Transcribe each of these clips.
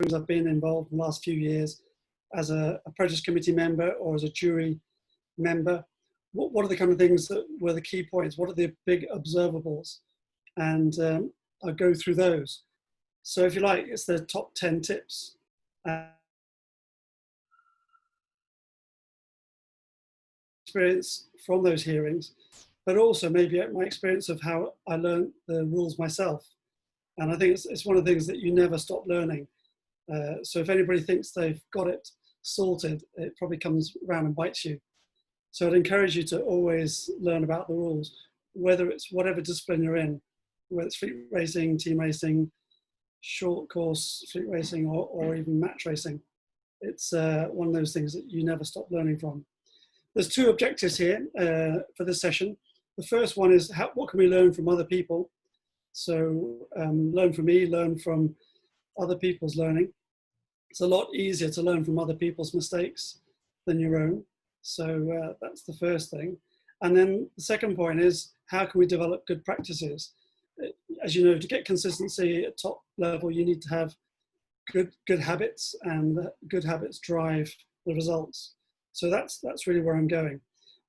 I've been involved in the last few years as a protest committee member or as a jury member. What are the kind of things that were the key points? What are the big observables? And I'll go through those. So if you like, it's the top 10 tips. Experience from those hearings, but also maybe my experience of how I learned the rules myself. And I think it's one of the things that you never stop learning. So if anybody thinks they've got it sorted, it probably comes around and bites you. So I'd encourage you to always learn about the rules, whether it's whatever discipline you're in, whether it's fleet racing, team racing, short course fleet racing, or even match racing. It's one of those things that you never stop learning from. There's two objectives here for this session. The first one is what can we learn from other people? So learn from me, learn from other people's learning. It's a lot easier to learn from other people's mistakes than your own. So that's the first thing. And then the second point is, how can we develop good practices? As you know, to get consistency at top level, you need to have good habits, and good habits drive the results. So that's really where I'm going.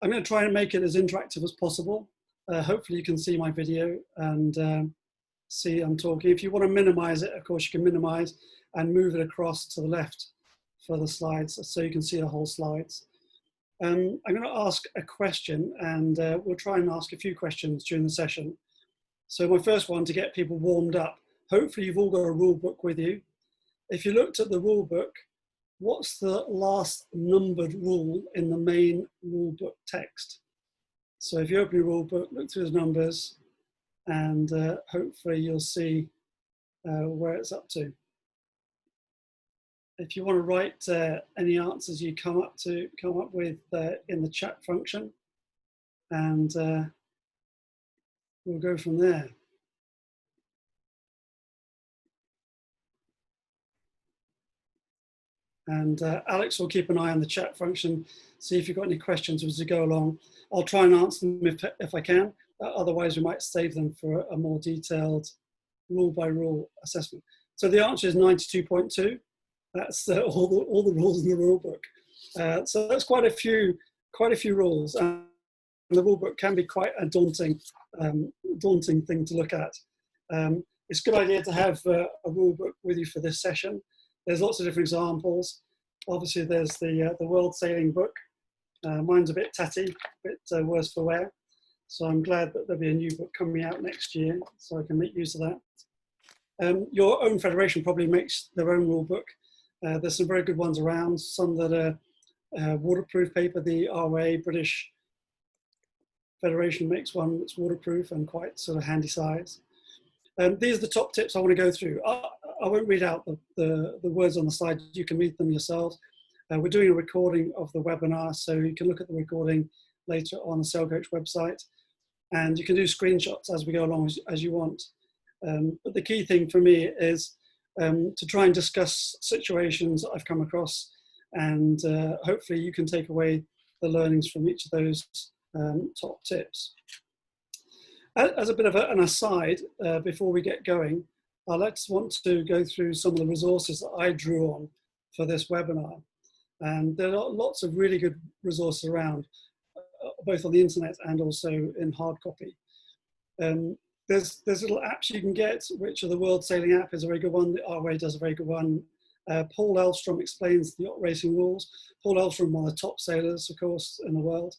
I'm going to try and make it as interactive as possible. Hopefully you can see my video and see I'm talking. If you want to minimize it, of course you can minimize and move it across to the left for the slides so you can see the whole slides. I'm going to ask a question, and we'll try and ask a few questions during the session. So my first one, to get people warmed up, hopefully you've all got a rule book with you. If you looked at the rule book, what's the last numbered rule in the main rule book text? So if you open your rule book, look through the numbers, and hopefully you'll see where it's up to. If you want to write any answers you come up with in the chat function, and we'll go from there. And Alex will keep an eye on the chat function, see if you've got any questions as we go along. I'll try and answer them if I can. Otherwise, we might save them for a more detailed rule by rule assessment. So the answer is 92.2. That's all the rules in the rule book. So that's quite a few rules. And the rule book can be quite a daunting thing to look at. It's a good idea to have a rule book with you for this session. There's lots of different examples. Obviously, there's the World Sailing book. Mine's a bit tatty, a bit worse for wear. So I'm glad that there'll be a new book coming out next year, so I can make use of that. Your own federation probably makes their own rule book. There's some very good ones around, some that are waterproof paper. The RA, British Federation, makes one that's waterproof and quite sort of handy size. These are the top tips I want to go through. I won't read out the words on the slide. You can read them yourselves. We're doing a recording of the webinar, so you can look at the recording later on the SailCoach website. And you can do screenshots as we go along as you want. But the key thing for me is to try and discuss situations that I've come across, and hopefully you can take away the learnings from each of those top tips. As a bit of an aside, before we get going, I want to go through some of the resources that I drew on for this webinar. And there are lots of really good resources around, both on the internet and also in hard copy. There's little apps you can get, which are the World Sailing app is a very good one. The RA does a very good one. Paul Elvstrom explains the yacht racing rules. Paul Elvstrom, one of the top sailors, of course, in the world.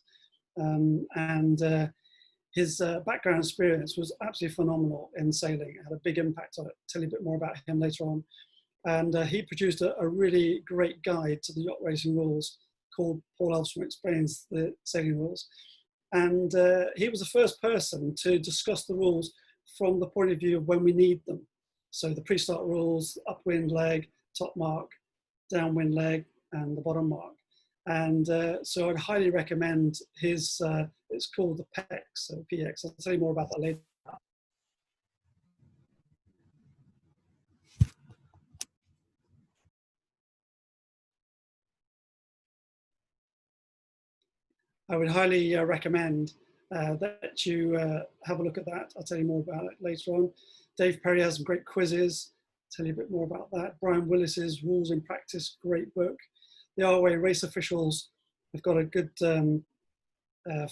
His background experience was absolutely phenomenal in sailing. It had a big impact. I'll tell you a bit more about him later on. And he produced a really great guide to the yacht racing rules called Paul Elvstrom Explains the Sailing Rules. And he was the first person to discuss the rules from the point of view of when we need them. So the pre-start rules, upwind leg, top mark, downwind leg, and the bottom mark. And so I'd highly recommend his, it's called the PEX, so PX. I'll tell you more about that later. I would highly recommend that you have a look at that. I'll tell you more about it later on. Dave Perry has some great quizzes. tell you a bit more about that. Brian Willis's Rules in Practice, great book. The ROA race officials have got a good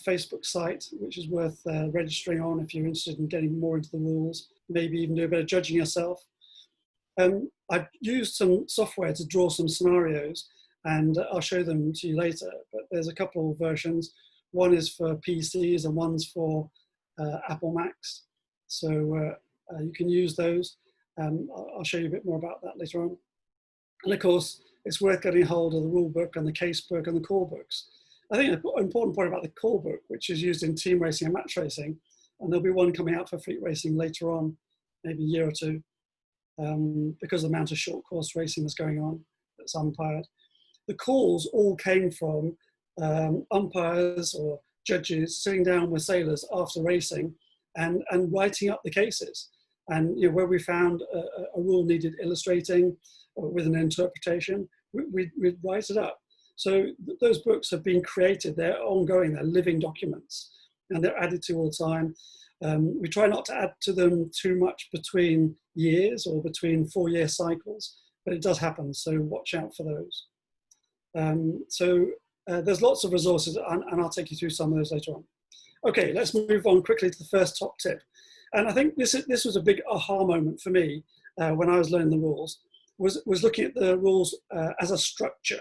Facebook site, which is worth registering on if you're interested in getting more into the rules, maybe even do a bit of judging yourself. I've used some software to draw some scenarios, and I'll show them to you later, but there's a couple of versions. One is for PCs and one's for Apple Macs. So you can use those. I'll show you a bit more about that later on. And of course, it's worth getting hold of the rule book and the case book and the core books. I think an important point about the core book, which is used in team racing and match racing, and there'll be one coming out for fleet racing later on, maybe a year or two, because of the amount of short course racing that's going on that's umpired. The calls all came from umpires or judges sitting down with sailors after racing and writing up the cases. And where we found a rule needed illustrating or with an interpretation, we'd write it up. So those books have been created, they're ongoing, they're living documents, and they're added to all the time. We try not to add to them too much between years or between 4-year cycles, but it does happen, so watch out for those. There's lots of resources, and I'll take you through some of those later on. Okay, let's move on quickly to the first top tip. And I think this was a big aha moment for me when I was learning the rules, was looking at the rules as a structure.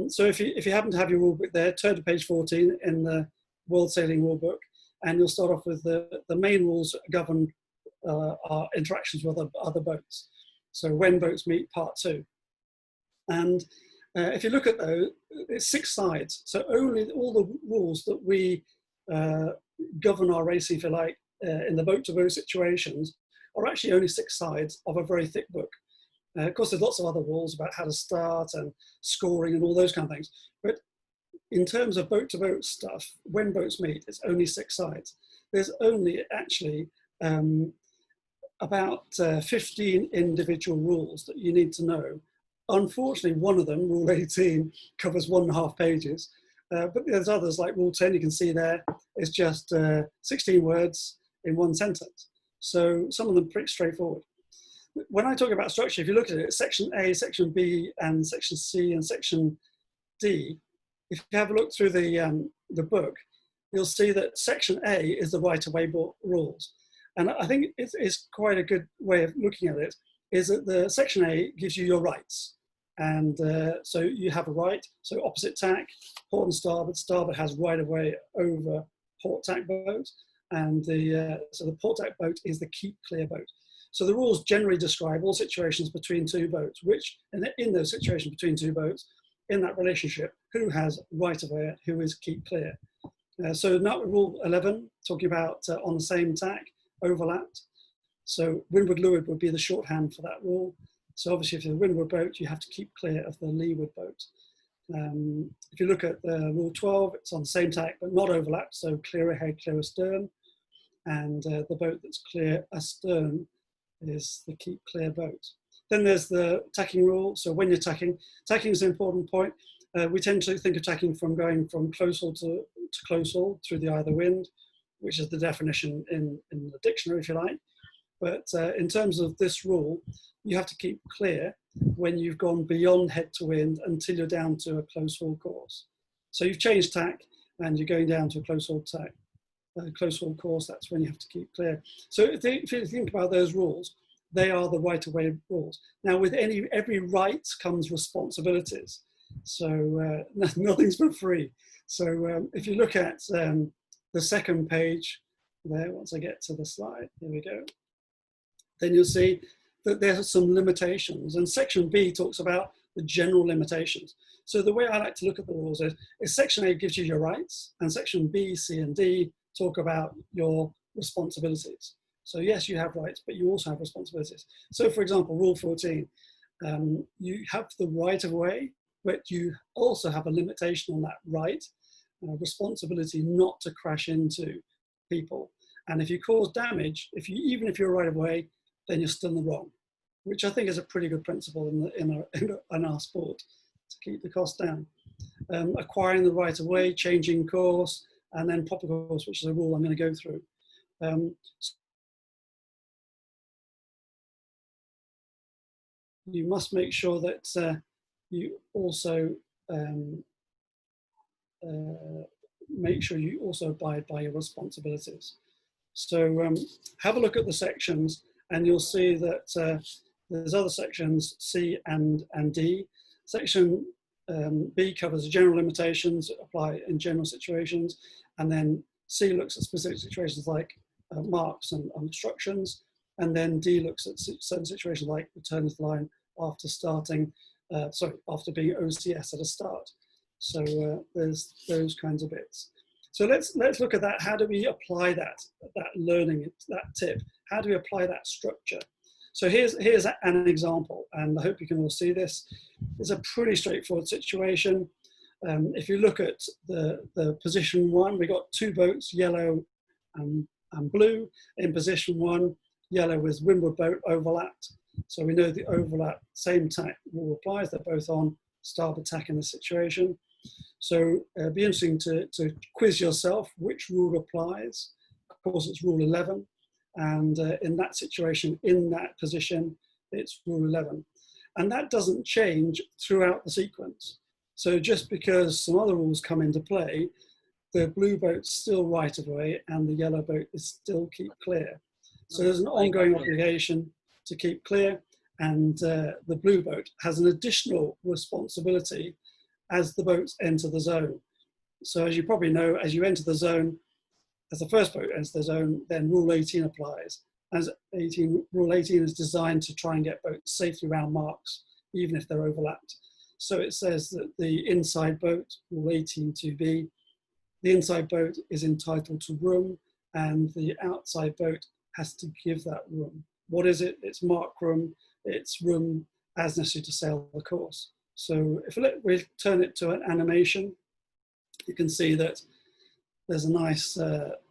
So if you happen to have your rule book there, turn to page 14 in the World Sailing Rule Book, and you'll start off with the main rules that govern our interactions with other boats. So when boats meet, part 2. And if you look at those, it's 6 sides. So only all the rules that we govern our racing, if you like, in the boat-to-boat situations are actually only 6 sides of a very thick book. Of course, there's lots of other rules about how to start and scoring and all those kind of things. But in terms of boat-to-boat stuff, when boats meet, it's only 6 sides. There's only actually about 15 individual rules that you need to know. Unfortunately, one of them, Rule 18, covers 1.5 pages. But there's others like Rule 10, you can see there, it's just 16 words in 1 sentence. So some of them pretty straightforward. When I talk about structure, if you look at it, section A, section B, and section C, and section D, if you have a look through the book, you'll see that section A is the right-of-way rules. And I think it's quite a good way of looking at it, is that the section A gives you your rights. And so you have a right, so opposite tack, port and starboard. Starboard has right-of-way over port tack boat. And so the port tack boat is the keep clear boat. So the rules generally describe all situations between 2 boats, which in those situations between 2 boats, in that relationship, who has right of way, who is keep clear. So now Rule 11, talking about on the same tack, overlapped. So windward leeward would be the shorthand for that rule. So obviously if you're a windward boat, you have to keep clear of the leeward boat. If you look at Rule 12, it's on the same tack, but not overlapped, so clear ahead, clear astern. And the boat that's clear astern is the keep clear boat. Then there's the tacking rule. So when you're tacking is an important point. We tend to think of tacking from going from close haul to close haul through the eye of the wind, which is the definition in the dictionary, if you like. But in terms of this rule, you have to keep clear when you've gone beyond head to wind until you're down to a close haul course. So you've changed tack and you're going down to a close haul tack. Close haul course, that's when you have to keep clear. So if you think about those rules, they are the right-of-way rules. Now, with every right comes responsibilities. So nothing's for free. So if you look at the second page there, once I get to the slide, here we go, then you'll see that there are some limitations. And section B talks about the general limitations. So the way I like to look at the rules is section A gives you your rights, and section B, C, and D talk about your responsibilities. So yes, you have rights, but you also have responsibilities. So for example, Rule 14, you have the right of way, but you also have a limitation on that right, responsibility not to crash into people. And if you cause damage, even if you're right of way, then you're still in the wrong, which I think is a pretty good principle in our sport to keep the cost down. Acquiring the right of way, changing course, and then proper course, which is a rule I'm going to go through. you must make sure that you also make sure you also abide by your responsibilities. So have a look at the sections, and you'll see that there's other sections, C and D. Section B covers the general limitations that apply in general situations, and then C looks at specific situations like marks and obstructions, and then D looks at certain situations like return to the line after starting, after being OCS at a start. So there's those kinds of bits. So let's look at that. How do we apply that learning, that tip? How do we apply that structure? So here's an example, and I hope you can all see this. It's a pretty straightforward situation. If you look at the position one, we got two boats, yellow and blue. In position one, yellow is windward boat overlapped. So we know the overlap, same tack rule applies. They're both on starboard tack in this situation. So it'd be interesting to quiz yourself which rule applies. Of course, it's rule 11. And in that situation, in that position, it's rule 11. And that doesn't change throughout the sequence. So just because some other rules come into play, the blue boat's still right of way and the yellow boat is still keep clear. So there's an ongoing obligation to keep clear, and the blue boat has an additional responsibility as the boats enter the zone. So as you probably know, as you enter the zone, as the first boat enters the zone, then Rule 18 applies. Rule 18 is designed to try and get boats safely around marks, even if they're overlapped. So it says that the inside boat, Rule 18.2b, the inside boat is entitled to room, and the outside boat has to give that room. What is it? It's mark room. It's room as necessary to sail the course. So if we turn it to an animation, you can see that there's a nice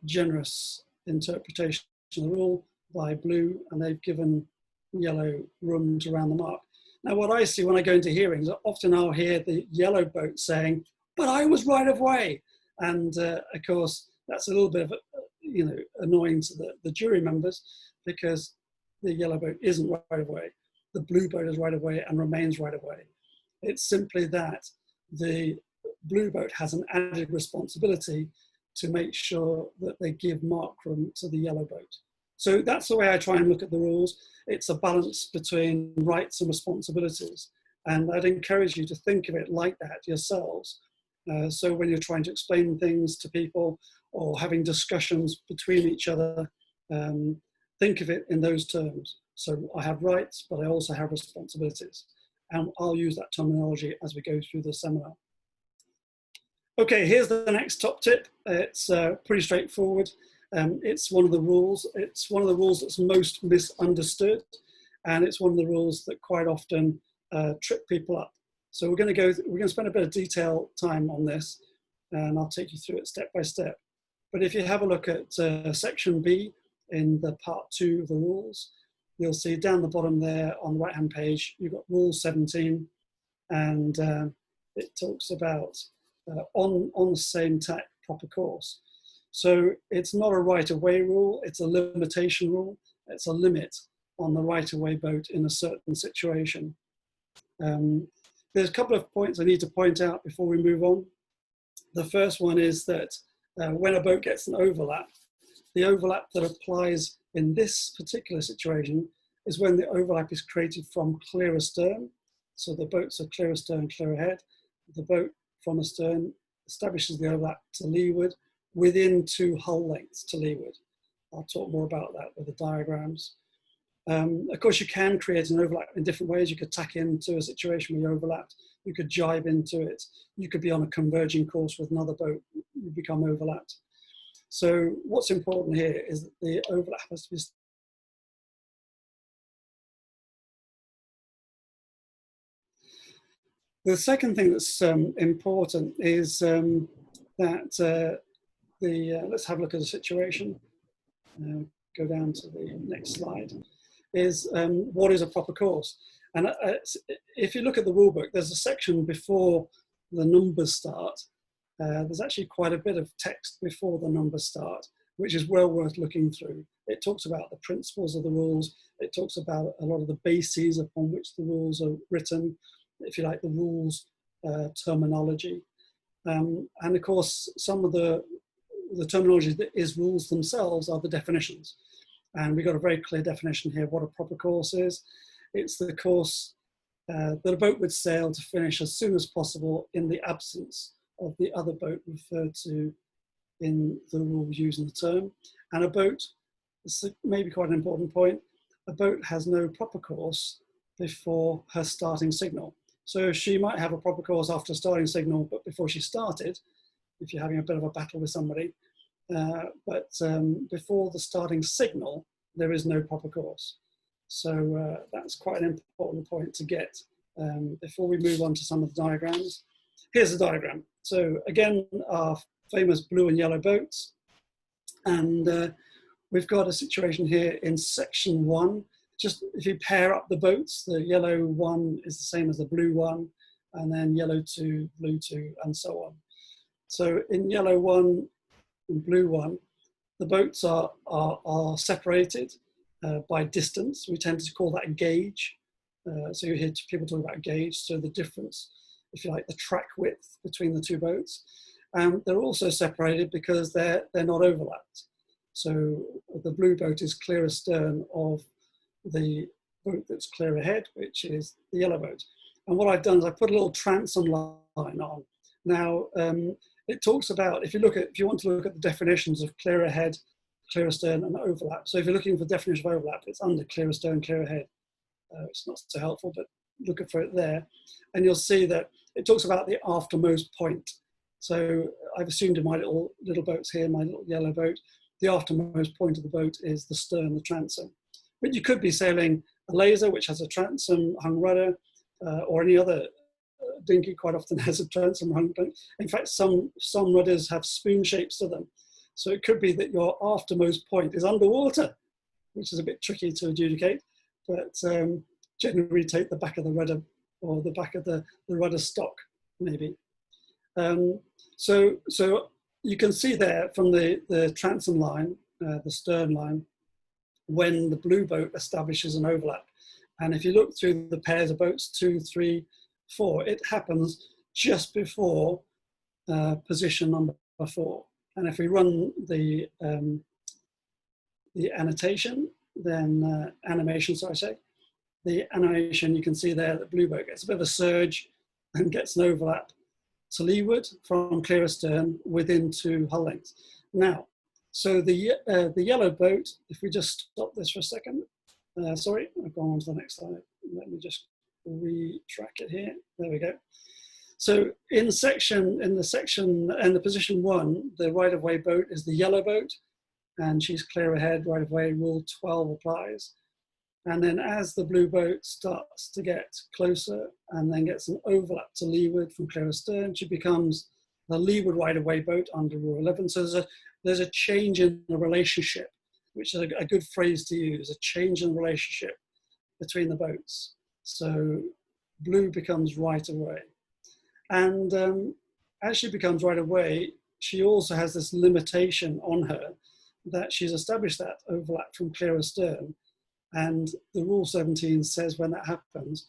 generous interpretation of the rule by blue, and they've given yellow rooms around the mark. Now what I see when I go into hearings, often I'll hear the yellow boat saying, but I was right of way. And of course, that's a little bit of, annoying to the jury members, because the yellow boat isn't right of way. The blue boat is right of way and remains right of way. It's simply that the blue boat has an added responsibility to make sure that they give mark room to the yellow boat. So that's the way I try and look at the rules. It's a balance between rights and responsibilities. And I'd encourage you to think of it like that yourselves. So when you're trying to explain things to people or having discussions between each other, think of it in those terms. So I have rights, but I also have responsibilities. And I'll use that terminology as we go through the seminar. Okay, here's the next top tip. It's pretty straightforward. It's one of the rules. It's one of the rules that's most misunderstood, and it's one of the rules that quite often trip people up. So we're going to spend a bit of detail time on this, and I'll take you through it step by step. But if you have a look at section B in the part 2 of the rules, you'll see down the bottom there on the right-hand page, you've got Rule 17, and it talks about on the same tack, proper course. So it's not a right-of-way rule, it's a limitation rule. It's a limit on the right-of-way boat in a certain situation. There's a couple of points I need to point out before we move on. The first one is that when a boat gets an overlap, the overlap that applies in this particular situation is when the overlap is created from clear astern. So the boats are clear astern, clear ahead. The boat from astern establishes the overlap to leeward within 2 hull lengths to leeward. I'll talk more about that with the diagrams. Of course, you can create an overlap in different ways. You could tack into a situation where you're overlapped. You could jibe into it. You could be on a converging course with another boat. You become overlapped. So what's important here is that the overlap has to be. The second thing that's important is that let's have a look at the situation. Go down to the next slide. Is what is a proper course? And if you look at the rule book, there's a section before the numbers start. There's actually quite a bit of text before the numbers start, which is well worth looking through. It talks about the principles of the rules. It talks about a lot of the bases upon which the rules are written, if you like, the rules terminology. And of course, some of the terminology that is rules themselves are the definitions. And we've got a very clear definition here of what a proper course is. It's the course that a boat would sail to finish as soon as possible in the absence of the other boat referred to in the rules using the term. And a boat, this is maybe quite an important point, a boat has no proper course before her starting signal. So she might have a proper course after starting signal, but before she started, if you're having a bit of a battle with somebody, before the starting signal, there is no proper course. So that's quite an important point to get before we move on to some of the diagrams. Here's a diagram. So again, our famous blue and yellow boats. And we've got a situation here in section 1. Just if you pair up the boats, the yellow one is the same as the blue one, and then yellow 2, blue 2, and so on. So in yellow 1 and blue 1, the boats are separated by distance. We tend to call that a gauge. So you hear people talk about gauge, so the difference, if you like, the track width between the two boats. They're also separated because they're not overlapped. So the blue boat is clear astern of the boat that's clear ahead, which is the yellow boat. And what I've done is I put a little transom line on. Now, it talks about, if you want to look at the definitions of clear ahead, clear astern, and overlap. So if you're looking for the definition of overlap, it's under clear astern, clear ahead. It's not so helpful, but look for it there. And you'll see that it talks about the aftermost point. So I've assumed in my little boats here, my little yellow boat, the aftermost point of the boat is the stern, the transom. But you could be sailing a laser, which has a transom hung rudder, or any other dinghy quite often has a transom hung rudder. In fact, some rudders have spoon shapes to them. So it could be that your aftermost point is underwater, which is a bit tricky to adjudicate, but generally take the back of the rudder or the back of the rudder stock, maybe. So you can see there from the transom line, the stern line, when the blue boat establishes an overlap. And if you look through the pairs of boats, 2, 3, 4, it happens just before position number 4. And if we run the annotation, then animation, so I say, the animation, you can see there that blue boat gets a bit of a surge and gets an overlap to leeward from clear astern within 2 hull lengths. Now, so the yellow boat, if we just stop this for a second, sorry, I've gone on to the next slide. Let me just retrack it here. There we go. So in the position 1, the right-of-way boat is the yellow boat, and she's clear ahead, right-of-way, rule 12 applies. And then as the blue boat starts to get closer and then gets an overlap to leeward from clear astern, she becomes the leeward right-of-way boat under rule 11. So there's a change in the relationship, which is a good phrase to use, a change in the relationship between the boats. So blue becomes right-of-way. And as she becomes right-of-way, she also has this limitation on her that she's established that overlap from clear astern. And the rule 17 says when that happens,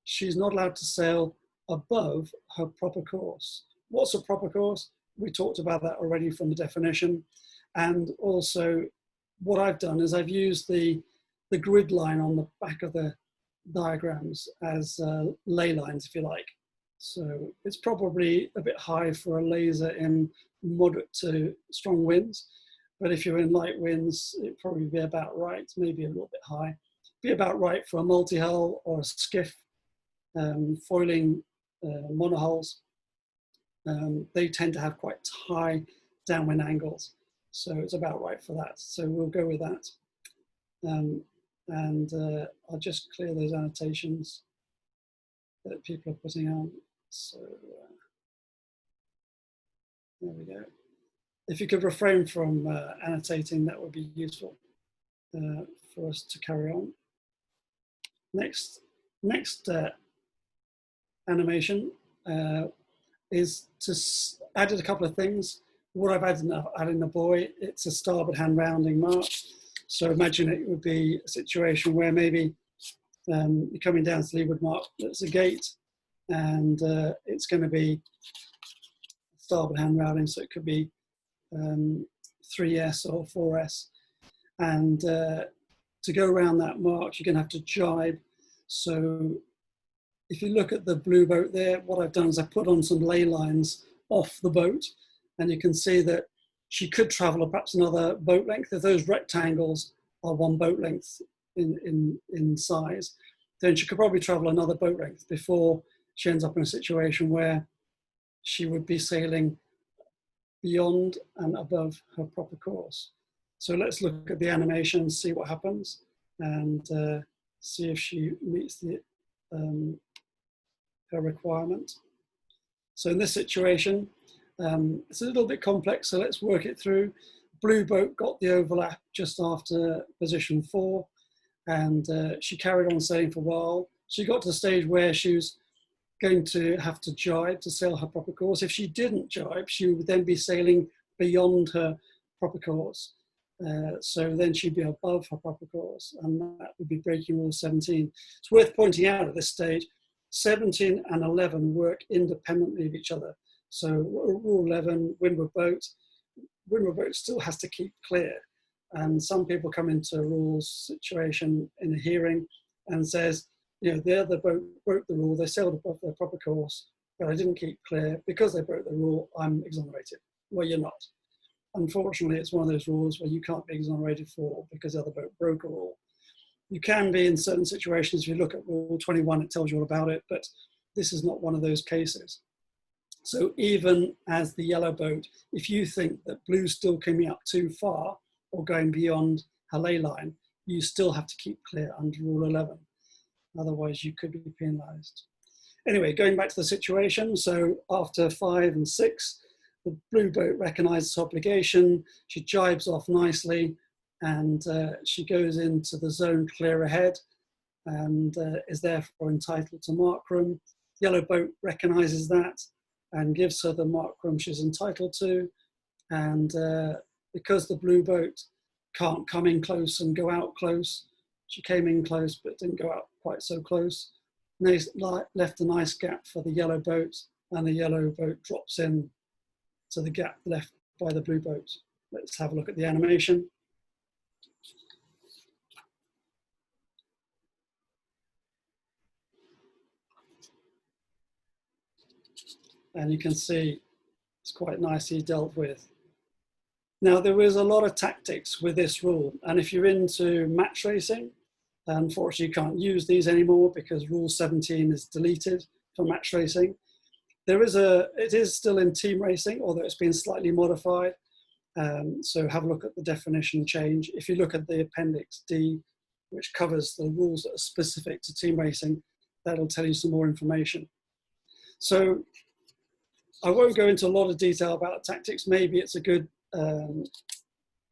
she's not allowed to sail above her proper course. What's a proper course? We talked about that already from the definition. And also what I've done is I've used the grid line on the back of the diagrams as ley lines, if you like. So it's probably a bit high for a laser in moderate to strong winds. But if you're in light winds, it'd probably be about right, maybe a little bit high. Be about right for a multi-hull or a skiff, foiling monohulls. They tend to have quite high downwind angles. So it's about right for that. So we'll go with that. I'll just clear those annotations that people are putting on. So there we go. If you could refrain from annotating, that would be useful for us to carry on. Next animation is to add a couple of things. What I've added in the buoy, it's a starboard hand rounding mark. So imagine it would be a situation where maybe you're coming down to leeward mark, there's a gate, and it's going to be starboard hand rounding, so it could be 3S or 4S. And to go around that mark, you're going to have to jibe. So if you look at the blue boat there, what I've done is I put on some ley lines off the boat, and you can see that she could travel perhaps another boat length. If those rectangles are one boat length in size, then she could probably travel another boat length before she ends up in a situation where she would be sailing beyond and above her proper course. So let's look at the animation, see what happens, and see if she meets the her requirement. So in this situation, it's a little bit complex, so let's work it through. Blue boat got the overlap just after position 4, and she carried on sailing for a while. She got to the stage where she was going to have to jibe to sail her proper course. If she didn't jibe, she would then be sailing beyond her proper course. So then she'd be above her proper course, and that would be breaking rule 17. It's worth pointing out at this stage, 17 and 11 work independently of each other. So rule 11, windward boat still has to keep clear. And some people come into a rules situation in a hearing and says, you know, the other boat broke the rule, they sailed above their proper course, but I didn't keep clear. Because they broke the rule, I'm exonerated. Well, you're not. Unfortunately, it's one of those rules where you can't be exonerated for because the other boat broke a rule. You can be in certain situations. If you look at rule 21, it tells you all about it, but this is not one of those cases. So even as the yellow boat, if you think that blue's still coming up too far or going beyond her ley line, you still have to keep clear under rule 11. Otherwise, you could be penalised. Anyway, going back to the situation. So after 5 and 6, the blue boat recognises obligation. She jibes off nicely, and she goes into the zone clear ahead and is therefore entitled to mark room. Yellow boat recognises that and gives her the mark room she's entitled to. And because the blue boat can't come in close and go out close, she came in close but didn't go out quite so close. And they left a nice gap for the yellow boat, and the yellow boat drops in to the gap left by the blue boat. Let's have a look at the animation. And you can see it's quite nicely dealt with. Now, there is a lot of tactics with this rule, and if you're into match racing, unfortunately you can't use these anymore because rule 17 is deleted for match racing. It is still in team racing, although it's been slightly modified. So have a look at the definition change. If you look at the Appendix D, which covers the rules that are specific to team racing, that'll tell you some more information. So I won't go into a lot of detail about tactics. Maybe it's a good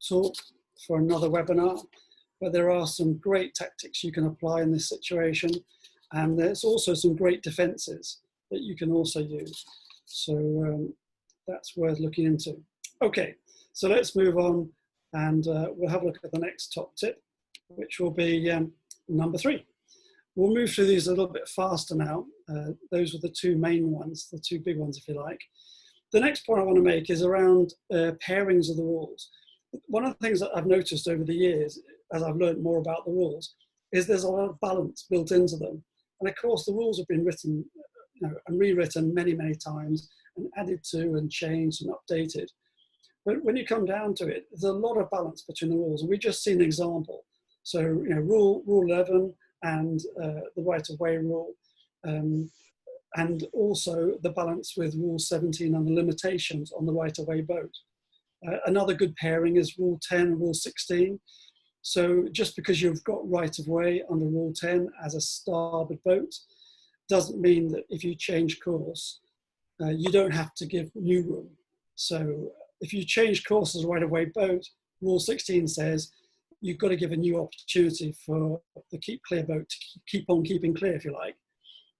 talk for another webinar, but there are some great tactics you can apply in this situation. And there's also some great defenses that you can also use. So that's worth looking into. Okay, so let's move on, and we'll have a look at the next top tip, which will be number 3. We'll move through these a little bit faster now. Those are the 2 main ones, the 2 big ones, if you like. The next point I want to make is around pairings of the rules. One of the things that I've noticed over the years, as I've learned more about the rules, is there's a lot of balance built into them. And of course, the rules have been written and rewritten many, many times, and added to and changed and updated. But when you come down to it, there's a lot of balance between the rules. And we just see an example. So, rule 11 and the right-of-way rule, and also the balance with rule 17 and the limitations on the right-of-way boat. Another good pairing is rule 10 and rule 16. So just because you've got right-of-way under rule 10 as a starboard boat, doesn't mean that if you change course, you don't have to give new room. So if you change course as a right-of-way boat, rule 16 says you've got to give a new opportunity for the keep clear boat to keep on keeping clear, if you like.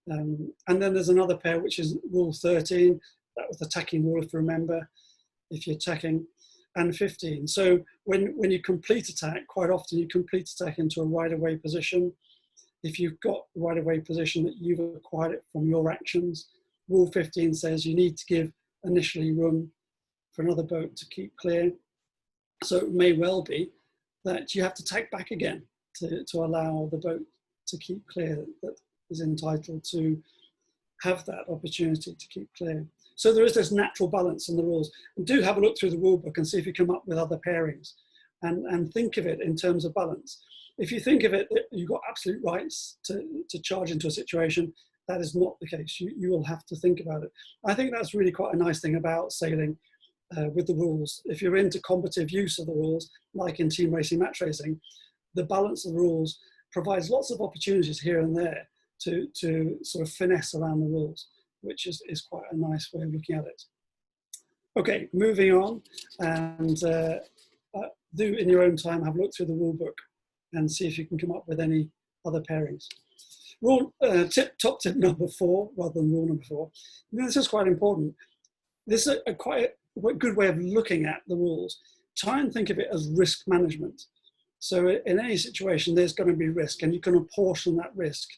And then there's another pair, which is rule 13. That was the tacking rule, if you remember. if you're tacking, and 15. So when you complete a tack, quite often you complete a tack into a right-of-way position. If you've got the right-of-way position that you've acquired it from your actions, Rule 15 says you need to give initially room for another boat to keep clear. So it may well be that you have to tack back again to allow the boat to keep clear that is entitled to have that opportunity to keep clear. So there is this natural balance in the rules. And do have a look through the rule book and see if you come up with other pairings and think of it in terms of balance. If you think of it that you've got absolute rights to charge into a situation, that is not the case. You will have to think about it. I think that's really quite a nice thing about sailing with the rules. If you're into competitive use of the rules, like in team racing, match racing, the balance of the rules provides lots of opportunities here and there to sort of finesse around the rules, which is quite a nice way of looking at it. Okay, moving on, and do in your own time have a look through the rule book and see if you can come up with any other pairings. Top tip number 4, rather than rule number 4. This is quite important. This is quite a good way of looking at the rules. Try and think of it as risk management. So in any situation, there's going to be risk, and you can apportion that risk.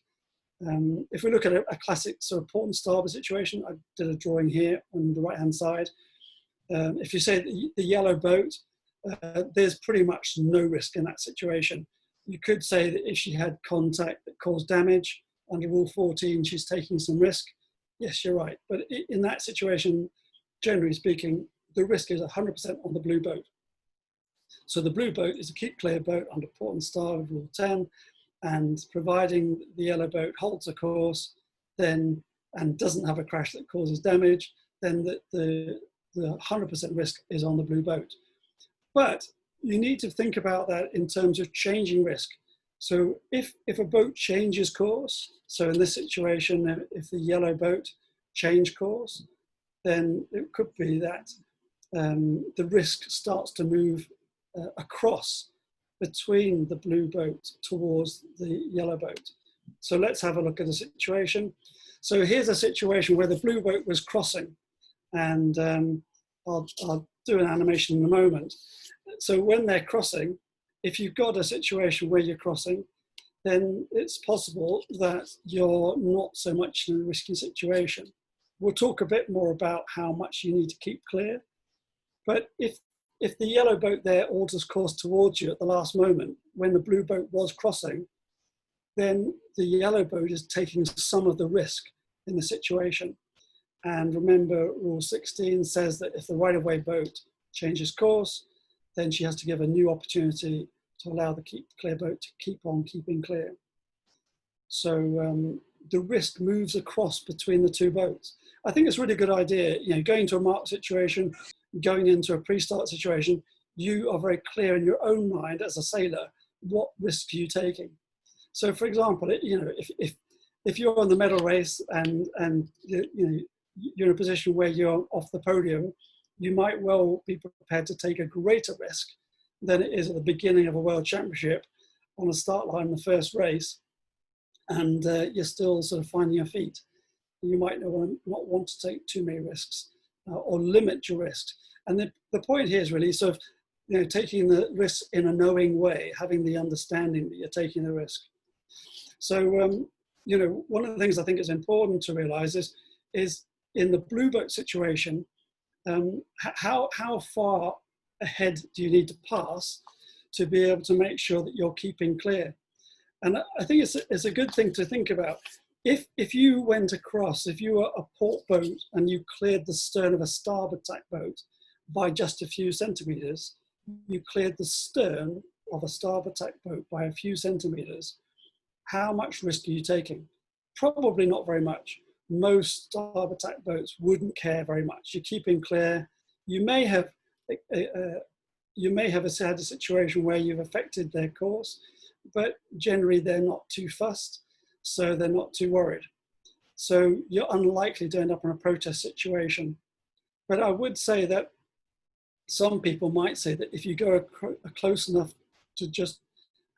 If we look at a classic sort of port and starboard situation, I did a drawing here on the right-hand side. If you say the yellow boat, there's pretty much no risk in that situation. You could say that if she had contact that caused damage, under Rule 14, she's taking some risk. Yes, you're right. But in that situation, generally speaking, the risk is 100% on the blue boat. So the blue boat is a keep clear boat under port and starboard Rule 10, and providing the yellow boat holds a course, then and doesn't have a crash that causes damage, then the 100% risk is on the blue boat. But you need to think about that in terms of changing risk. So if a boat changes course, so in this situation, if the yellow boat changed course, then it could be that the risk starts to move across between the blue boat towards the yellow boat. So let's have a look at the situation. So here's a situation where the blue boat was crossing, and I'll do an animation in a moment. So when they're crossing, if you've got a situation where you're crossing, then it's possible that you're not so much in a risky situation. We'll talk a bit more about how much you need to keep clear. But if the yellow boat there alters course towards you at the last moment, when the blue boat was crossing, then the yellow boat is taking some of the risk in the situation. And remember, Rule 16 says that if the right-of-way boat changes course, then she has to give a new opportunity to allow the keep clear boat to keep on keeping clear. So the risk moves across between the two boats. I think it's a really good idea, going to a marked situation, going into a pre-start situation, you are very clear in your own mind as a sailor, what risk are you taking? So for example, if you're on the medal race and you're in a position where you're off the podium, you might well be prepared to take a greater risk than it is at the beginning of a world championship on a start line in the first race, and you're still sort of finding your feet. You might not want to take too many risks or limit your risks. And the point here is really sort of taking the risk in a knowing way, having the understanding that you're taking the risk. So one of the things I think is important to realize is in the blue boat situation, how far ahead do you need to pass to be able to make sure that you're keeping clear? And I think it's a good thing to think about. If you went across, if you were a port boat and you cleared the stern of a starboard tack boat by just a few centimeters, you cleared the stern of a starboard tack boat by a few centimeters, how much risk are you taking? Probably not very much. Most starboard tack boats wouldn't care very much. You're keeping clear. You may have had a situation where you've affected their course, but generally they're not too fussed, so they're not too worried. So you're unlikely to end up in a protest situation. But I would say that some people might say that if you go close enough to just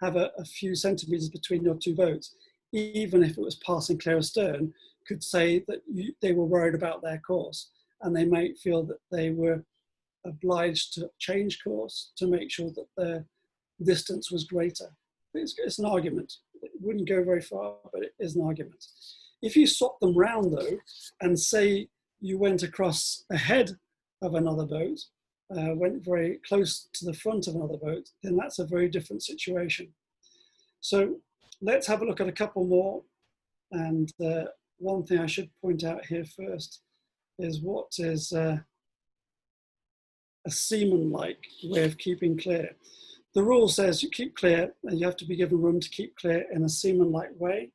have a few centimeters between your two boats, even if it was passing clear astern, could say that they were worried about their course, and they might feel that they were obliged to change course to make sure that their distance was greater. It's an argument. It wouldn't go very far, but it is an argument. If you swap them round though, and say you went across ahead of another boat, went very close to the front of another boat, then that's a very different situation. So let's have a look at a couple more. And one thing I should point out here first is what is a seaman-like way of keeping clear. The rule says you keep clear, and you have to be given room to keep clear in a seaman-like way.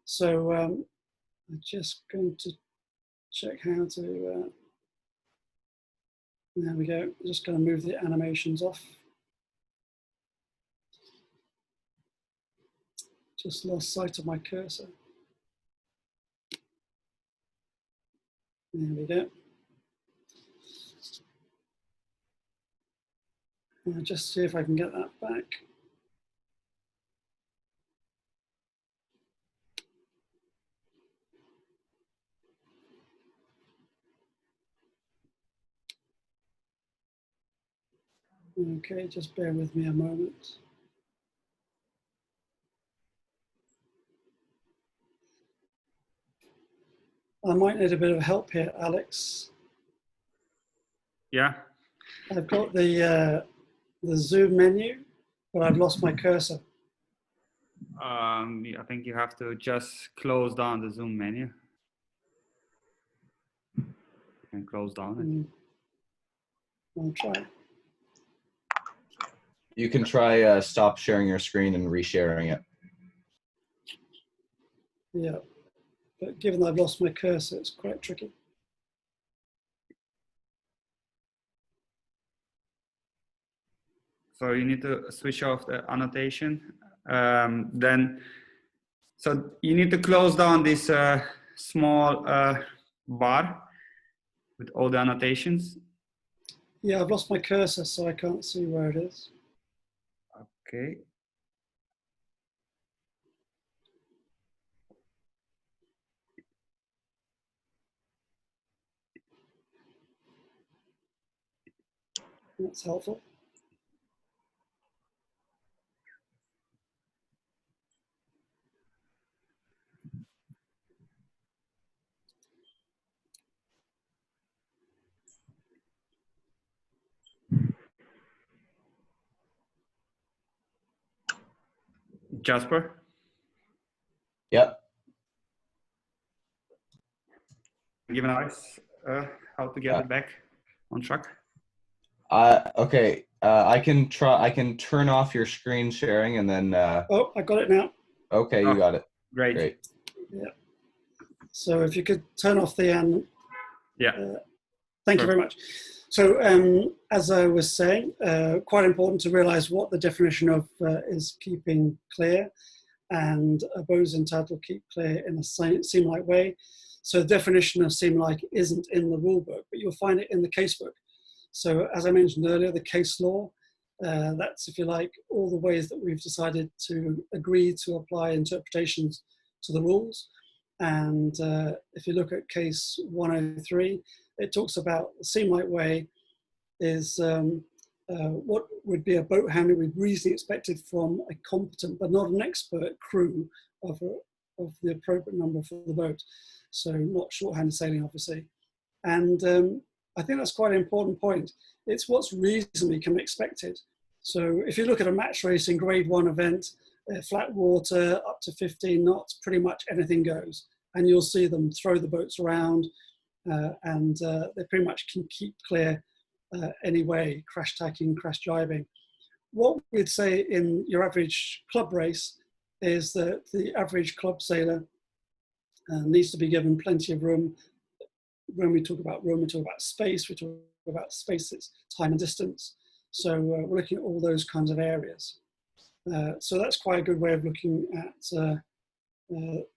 So I'm just going to check how to, there we go. I'm just going to move the animations off. Just lost sight of my cursor. There we go. I'll just see if I can get that back. Okay, just bear with me a moment. I might need a bit of help here, Alex. Yeah. I've got the Zoom menu, but I've lost my cursor. I think you have to just close down the Zoom menu. And close down it. I'll try. You can try stop sharing your screen and resharing it. Yeah, but given that I've lost my cursor, it's quite tricky. So you need to switch off the annotation. So you need to close down this small bar with all the annotations. Yeah, I've lost my cursor, so I can't see where it is. Okay. That's helpful. Jasper? Yep. Give advice how to get it back on track. Okay. I can turn off your screen sharing and then. Oh, I got it now. Okay, you got it. Great. Great. Yeah. So if you could turn off the yeah. Thank you very much. So as I was saying, quite important to realize what the definition of is keeping clear, and a boat is entitled to keep clear in a seam-like way. So the definition of seam-like isn't in the rule book, but you'll find it in the casebook. So as I mentioned earlier, the case law, that's, if you like, all the ways that we've decided to agree to apply interpretations to the rules. And if you look at case 103, it talks about the seam-like way is what would be a boat handling we'd reasonably expected from a competent but not an expert crew of the appropriate number for the boat. So not shorthanded sailing, obviously. And I think that's quite an important point. It's what's reasonably can be expected. So if you look at a match racing grade 1 event, flat water up to 15 knots, pretty much anything goes. And you'll see them throw the boats around and they pretty much can keep clear anyway, crash tacking, crash jibing. What we'd say in your average club race is that the average club sailor needs to be given plenty of room. When we talk about room, we talk about space, we talk about space, it's time and distance. So we're looking at all those kinds of areas. So that's quite a good way of looking at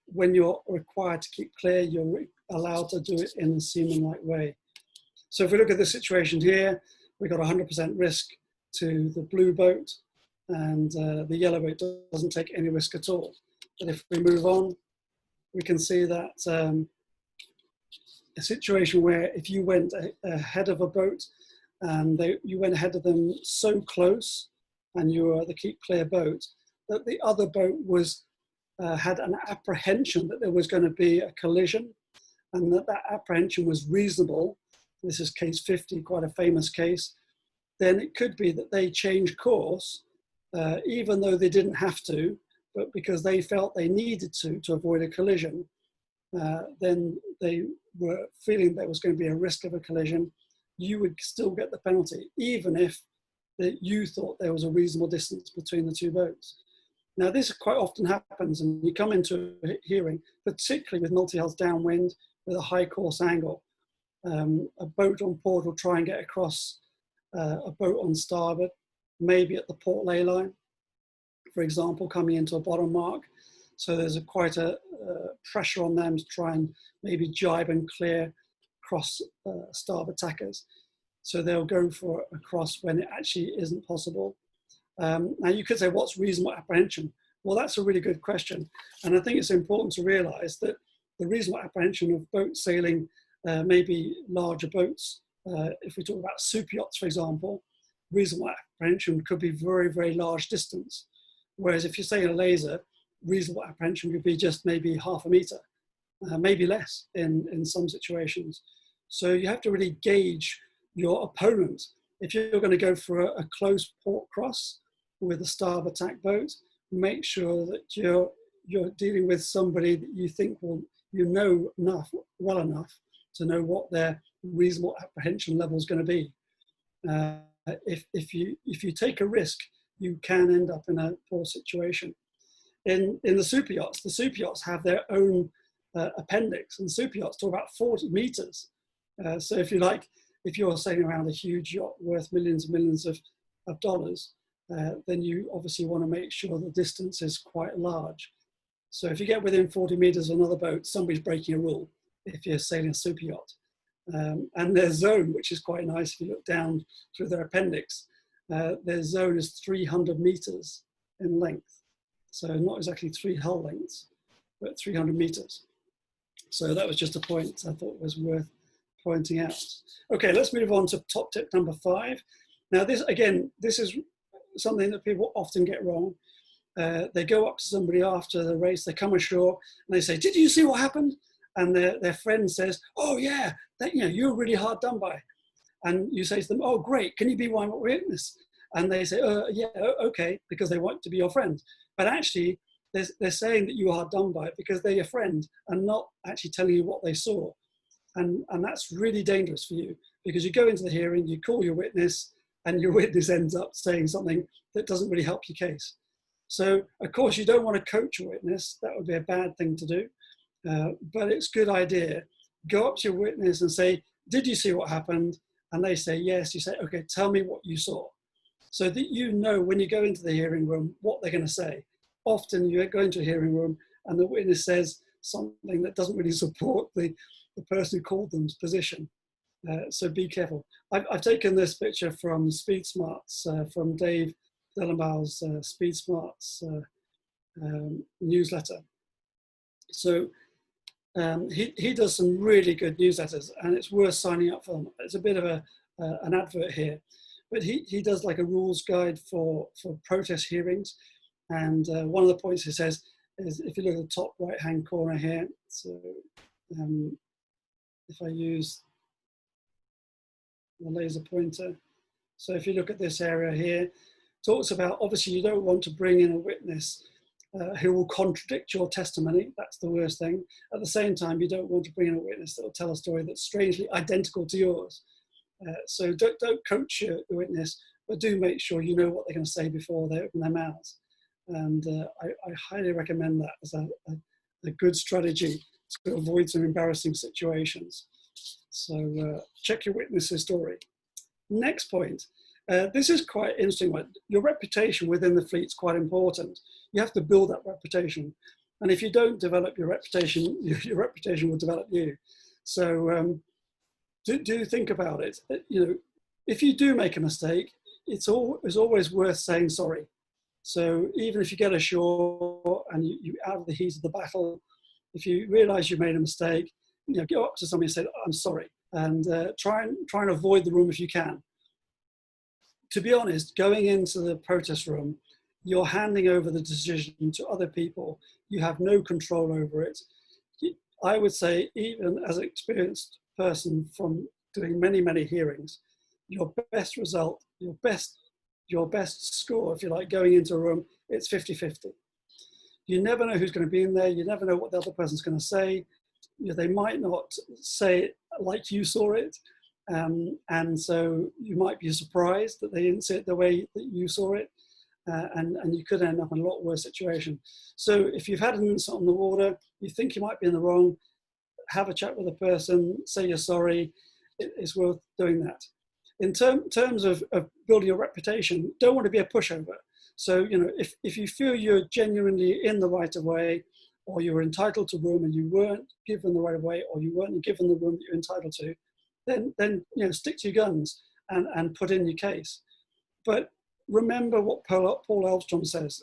when you're required to keep clear, you're allowed to do it in a seaman-like way. So if we look at the situation here, we've got 100% risk to the blue boat, and the yellow boat doesn't take any risk at all. But if we move on, we can see that a situation where if you went ahead of a boat and you went ahead of them so close, and you were the keep clear boat, that the other boat was had an apprehension that there was going to be a collision, and that apprehension was reasonable. This is case 50, quite a famous case. Then it could be that they changed course, even though they didn't have to, but because they felt they needed to avoid a collision. Then they were feeling there was going to be a risk of a collision. You would still get the penalty, even if you thought there was a reasonable distance between the two boats. Now, this quite often happens, and you come into a hearing, particularly with multi-hulls downwind with a high course angle. A boat on port will try and get across a boat on starboard, maybe at the port ley line, for example, coming into a bottom mark. So there's quite a pressure on them to try and maybe jibe and clear across starboard tackers. So they'll go for a cross when it actually isn't possible. Now you could say, what's reasonable apprehension? Well, that's a really good question. And I think it's important to realize that the reasonable apprehension of boat sailing, maybe larger boats, if we talk about super yachts, for example, reasonable apprehension could be very, very large distance. Whereas if you're sailing a laser, reasonable apprehension could be just maybe half a meter, maybe less in some situations. So you have to really gauge your opponent. If you're going to go for a close port cross with a starboard tack boat, make sure that you're dealing with somebody that you think you know well enough to know what their reasonable apprehension level is going to be. If you take a risk, you can end up in a poor situation. In the super yachts have their own appendix, and super yachts talk about 40 meters. So if you're sailing around a huge yacht worth millions and millions of dollars, then you obviously want to make sure the distance is quite large. So if you get within 40 meters of another boat, somebody's breaking a rule if you're sailing a super yacht. And their zone, which is quite nice if you look down through their appendix, their zone is 300 meters in length. So not exactly 3 hull lengths, but 300 meters. So that was just a point I thought was worth pointing out. Okay, let's move on to top tip number 5. Now this is something that people often get wrong. They go up to somebody after the race, they come ashore and they say, "Did you see what happened?" And their friend says, "Oh yeah, you were really hard done by." And you say to them, "Oh great, can you be my witness?" And they say, "Yeah, okay," because they want to be your friend. But actually, they're saying that you are hard done by because they're your friend and not actually telling you what they saw. And that's really dangerous for you, because you go into the hearing, you call your witness, and your witness ends up saying something that doesn't really help your case. So, of course, you don't want to coach your witness. That would be a bad thing to do. But it's a good idea. Go up to your witness and say, "Did you see what happened?" And they say, "Yes." You say, "Okay, tell me what you saw." So that you know when you go into the hearing room what they're going to say. Often you go into a hearing room and the witness says something that doesn't really support the person who called them's position. So be careful. I've taken this picture from Speed Smarts, from Dave Dellenbaugh's Speed Smarts newsletter. So he does some really good newsletters, and it's worth signing up for them. It's a bit of an advert here, but he does like a rules guide for protest hearings. And one of the points he says is, if you look at the top right hand corner here, so if I use the laser pointer, so if you look at this area here, talks about, obviously you don't want to bring in a witness who will contradict your testimony. That's the worst thing. At the same time, you don't want to bring in a witness that will tell a story that's strangely identical to yours. So don't coach your witness, but do make sure you know what they're going to say before they open their mouths. And I highly recommend that as a good strategy to avoid some embarrassing situations. So check your witness's story. Next point. This is quite interesting. Your reputation within the fleet is quite important. You have to build that reputation. And if you don't develop your reputation, your reputation will develop you. So do think about it. If you do make a mistake, it's always worth saying sorry. So even if you get ashore and you out of the heat of the battle, if you realize you made a mistake, go up to somebody and say, "I'm sorry," and try and avoid the room if you can. to be honest, going into the protest room, you're handing over the decision to other people. You have no control over it. I would say, even as an experienced person from doing many, many hearings, your best result, your best score, if you like, going into a room, it's 50-50. You never know who's going to be in there. You never know what the other person's going to say. They might not say it like you saw it. And so you might be surprised that they didn't see it the way that you saw it. And you could end up in a lot worse situation. So if you've had an incident on the water, you think you might be in the wrong, have a chat with the person, say you're sorry. It's worth doing that. In terms of building your reputation, don't want to be a pushover. So, if you feel you're genuinely in the right of way, or you're entitled to room and you weren't given the right of way, or you weren't given the room that you're entitled to, then stick to your guns and put in your case. But remember what Paul Elvstrom says.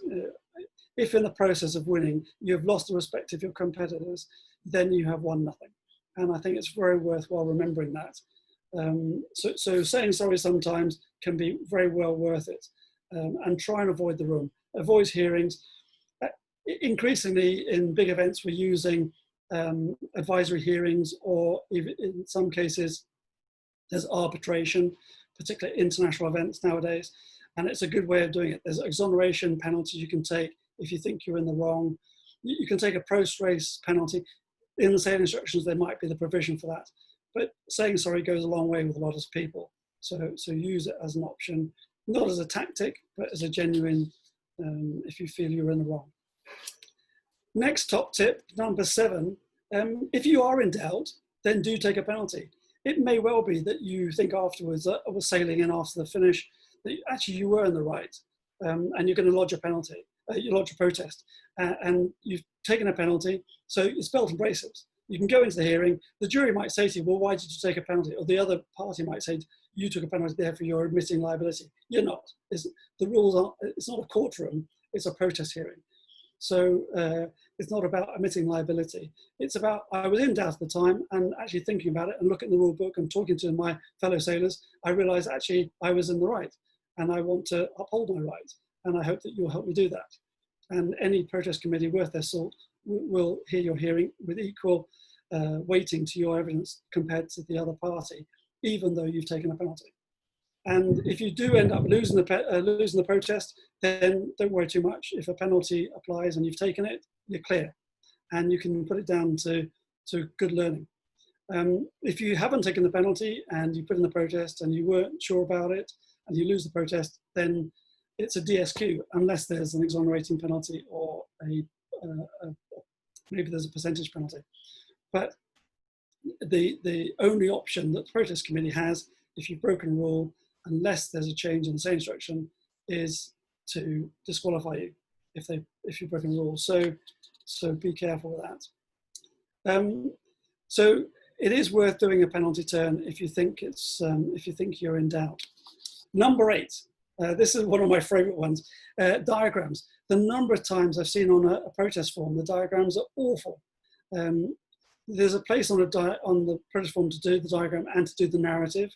If in the process of winning, you've lost the respect of your competitors, then you have won nothing. And I think it's very worthwhile remembering that. So saying sorry sometimes can be very well worth it. And try and avoid the room. Avoid hearings. Increasingly in big events, we're using advisory hearings, or even in some cases, there's arbitration, particularly international events nowadays. And it's a good way of doing it. There's exoneration penalties you can take if you think you're in the wrong. You can take a post-race penalty. In the sailing instructions, there might be the provision for that. But saying sorry goes a long way with a lot of people. So use it as an option, not as a tactic, but as a genuine, if you feel you're in the wrong. Next top tip, number 7, if you are in doubt, then do take a penalty. It may well be that you think afterwards, I was sailing in after the finish, that actually you were in the right, and you're going to lodge a penalty, you lodge a protest, and you've taken a penalty, so it's belt and braces. You can go into the hearing, the jury might say to you, well, why did you take a penalty? Or the other party might say, you took a penalty, therefore you're admitting liability. You're not. The rules aren't, it's not a courtroom, it's a protest hearing. So it's not about admitting liability. It's about, I was in doubt at the time, and actually thinking about it and looking at the rule book and talking to my fellow sailors, I realized actually I was in the right, and I want to uphold my right. And I hope that you'll help me do that. And any protest committee worth their salt will hear your hearing with equal weighting to your evidence compared to the other party, even though you've taken a penalty. And if you do end up losing the protest, then don't worry too much. If a penalty applies and you've taken it, you're clear, and you can put it down to good learning. If you haven't taken the penalty and you put in the protest and you weren't sure about it and you lose the protest, then it's a DSQ, unless there's an exonerating penalty or maybe there's a percentage penalty. But the only option that the protest committee has, if you've broken a rule, unless there's a change in the same instruction, is to disqualify you if you've broken rules. So be careful with that. So it is worth doing a penalty turn if you think you're in doubt. Number 8. This is one of my favorite ones. Diagrams. The number of times I've seen on a protest form, the diagrams are awful. There's a place on the protest form to do the diagram and to do the narrative.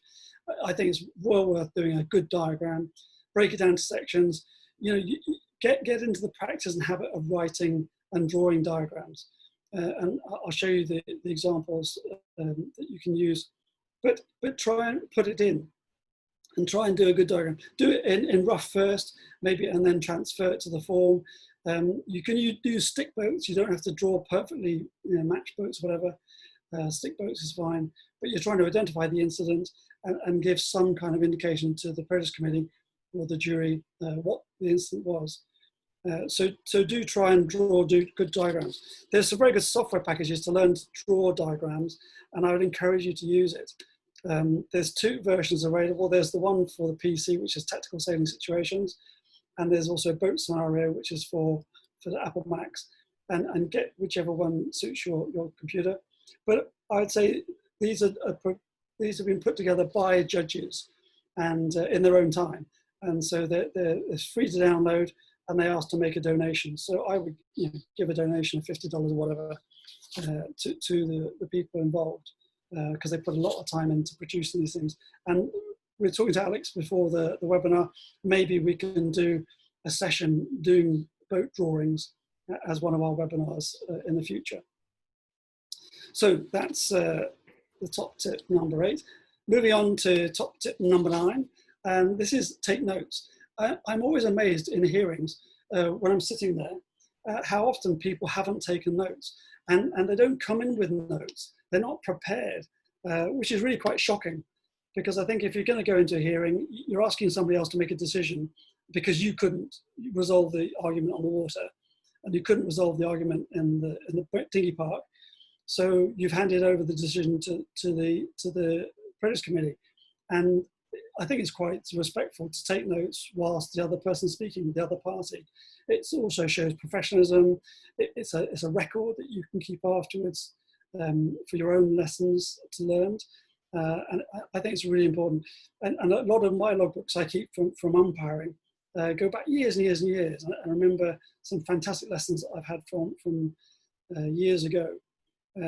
I think it's well worth doing a good diagram. Break it down to sections. You get into the practice and habit of writing and drawing diagrams. And I'll show you the examples that you can use. But try and put it in. And try and do a good diagram. Do it in rough first, maybe, and then transfer it to the form. You can use stick boats. You don't have to draw perfectly, match boats, whatever. Stick boats is fine, but you're trying to identify the incident and give some kind of indication to the protest committee or the jury what the incident was. So do try and do good diagrams. There's some very good software packages to learn to draw diagrams, and I would encourage you to use it. There's 2 versions available. There's the one for the PC, which is tactical sailing situations, and there's also a boat scenario, which is for the Apple Macs, and get whichever one suits your computer. But I'd say these have been put together by judges and in their own time, and so it's free to download, and they ask to make a donation. So I would give a donation of $50 or whatever to the people involved, because they put a lot of time into producing these things. And we were talking to Alex before the webinar, maybe we can do a session doing boat drawings as one of our webinars in the future. So that's the top tip number 8. Moving on to top tip number 9, and this is take notes. I'm always amazed in hearings when I'm sitting there how often people haven't taken notes, and they don't come in with notes. They're not prepared, which is really quite shocking, because I think if you're going to go into a hearing, you're asking somebody else to make a decision because you couldn't resolve the argument on the water, and you couldn't resolve the argument in the dinghy park. So you've handed over the decision to the Apprentice Committee, and I think it's quite respectful to take notes whilst the other person's speaking with the other party. It also shows professionalism. It's a record that you can keep afterwards for your own lessons to learn. And I think it's really important. And a lot of my logbooks I keep from umpiring go back years and years and years. I remember some fantastic lessons that I've had from years ago.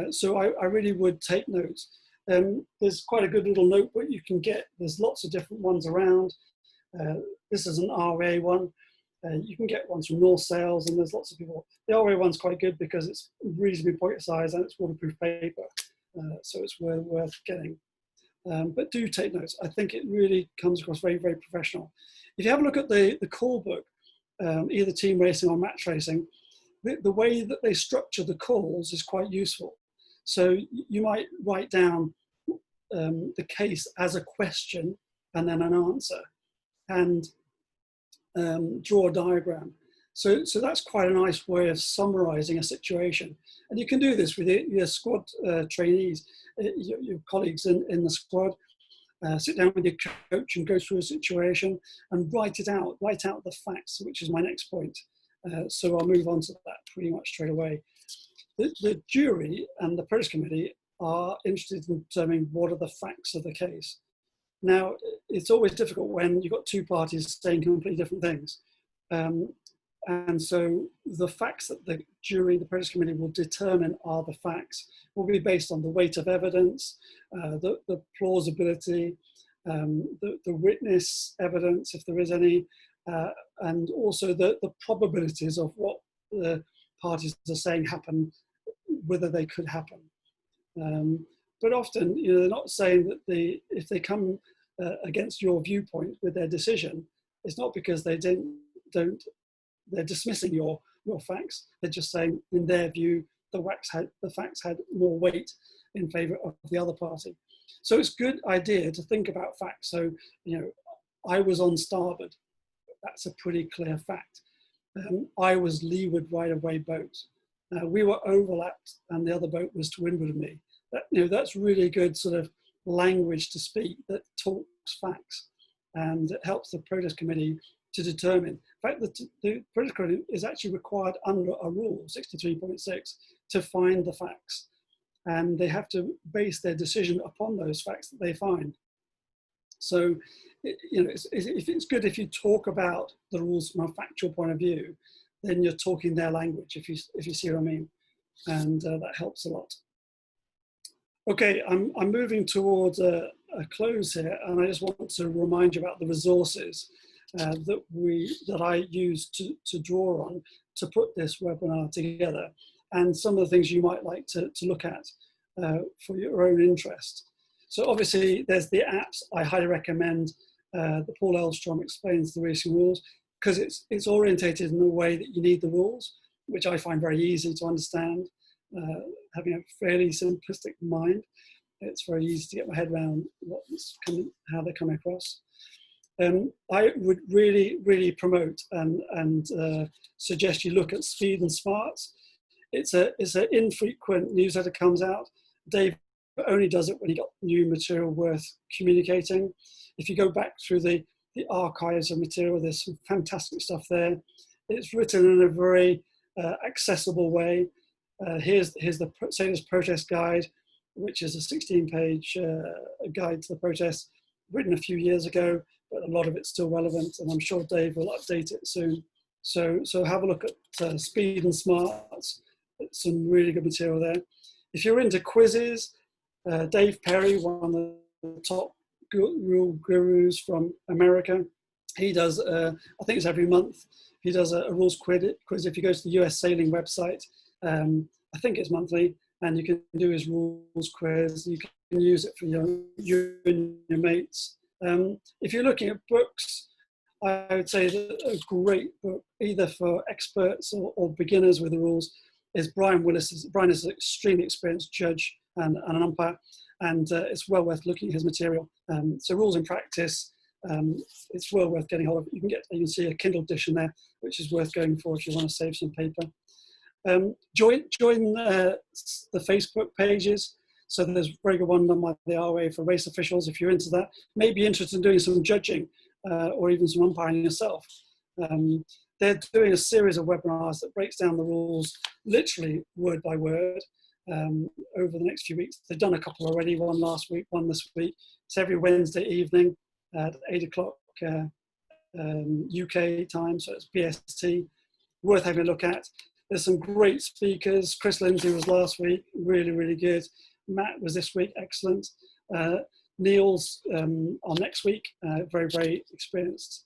So I really would take notes. There's quite a good little notebook you can get. There's lots of different ones around. This is an RA one. You can get ones from North Sails, and there's lots of people. The RA one's quite good because it's reasonably pocket size and it's waterproof paper, so it's worth getting. But do take notes. I think it really comes across very, very professional. If you have a look at the call book, either team racing or match racing, the way that they structure the calls is quite useful. So you might write down the case as a question and then an answer, and draw a diagram. So that's quite a nice way of summarizing a situation. And you can do this with your squad trainees, your colleagues in the squad. Sit down with your coach and go through a situation and write it out. Write out the facts, which is my next point. So I'll move on to that pretty much straight away. The jury and the Apprentice Committee are interested in determining what are the facts of the case. Now, it's always difficult when you've got two parties saying completely different things. And so the facts that the jury, the Apprentice Committee will determine are the facts, will be based on the weight of evidence, the plausibility, the witness evidence, if there is any, and also the probabilities of what the parties are saying happen, whether they could happen. But often, they're not saying that if they come against your viewpoint with their decision, it's not because they they're dismissing your facts. They're just saying, in their view, the facts had more weight in favour of the other party. So it's a good idea to think about facts. So, I was on starboard. That's a pretty clear fact. I was leeward right-of-way boat. We were overlapped and the other boat was to windward of me. That's really good sort of language to speak that talks facts, and it helps the Protest Committee to determine. In fact, the Protest Committee is actually required under a rule, 63.6, to find the facts, and they have to base their decision upon those facts that they find. So, it's good if you talk about the rules from a factual point of view, then you're talking their language, if you see what I mean, and that helps a lot. Okay, I'm moving towards a close here, and I just want to remind you about the resources that I use to draw on to put this webinar together, and some of the things you might like to look at for your own interest. So obviously there's the apps. I highly recommend the Paul Elstrom Explains the Racing Rules, because it's orientated in a way that you need the rules, which I find very easy to understand. Having a fairly simplistic mind, it's very easy to get my head around how they come across. I would really, really promote and suggest you look at Speed and Smarts. It's an infrequent newsletter comes out. Dave only does it when he got new material worth communicating. If you go back through the archives of material, there's some fantastic stuff there. It's written in a very accessible way. Here's the Sailors Protest Guide, which is a 16-page guide to the protest, written a few years ago, but a lot of it's still relevant, and I'm sure Dave will update it soon. So have a look at Speed and Smarts. It's some really good material there. If you're into quizzes, Dave Perry, one of the top rule gurus from America. He does, I think it's every month, he does a rules quiz. If you go to the US sailing website, I think it's monthly, and you can do his rules quiz. You can use it for you and your mates. If you're looking at books, I would say that a great book, either for experts or beginners with the rules, is Brian Willis. Brian is an extremely experienced judge and an umpire, and it's well worth looking at his material. So Rules in Practice, it's well worth getting hold of. You can see a Kindle edition there, which is worth going for if you want to save some paper. Join the Facebook pages. So there's a very good one done by the RA for race officials. If you're into that, maybe interested in doing some judging or even some umpiring yourself. They're doing a series of webinars that breaks down the rules literally word by word over the next few weeks. They've done a couple already, one last week, one this week. It's every Wednesday evening at 8 o'clock UK time, so it's BST. Worth having a look at. There's some great speakers. Chris Lindsay was last week, really, really good. Matt was this week, excellent. Neil's on next week, very, very experienced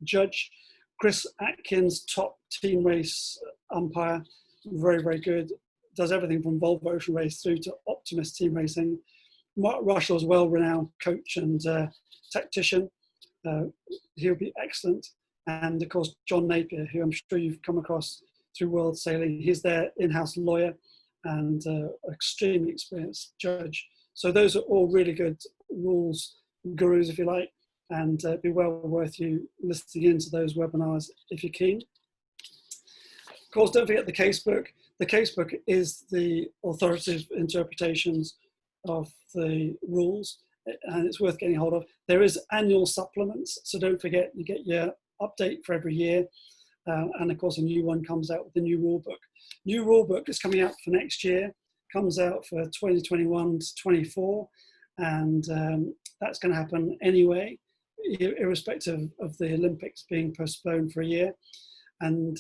judge. Chris Atkins, top team race umpire, very, very good. Does everything from Volvo Ocean Race through to Optimus Team Racing. Mark Russell's well-renowned coach and tactician. He'll be excellent. And of course, John Napier, who I'm sure you've come across through World Sailing. He's their in-house lawyer and extremely experienced judge. So those are all really good rules gurus, if you like, and it'd be well worth you listening into those webinars if you're keen. Of course, don't forget the casebook. The casebook is the authoritative interpretations of the rules, and it's worth getting hold of. There is annual supplements, so don't forget, you get your update for every year, and of course a new one comes out with the new rule book. New rule book is coming out for next year, comes out for 2021 to 24, and that's going to happen anyway, irrespective of the Olympics being postponed for a year. And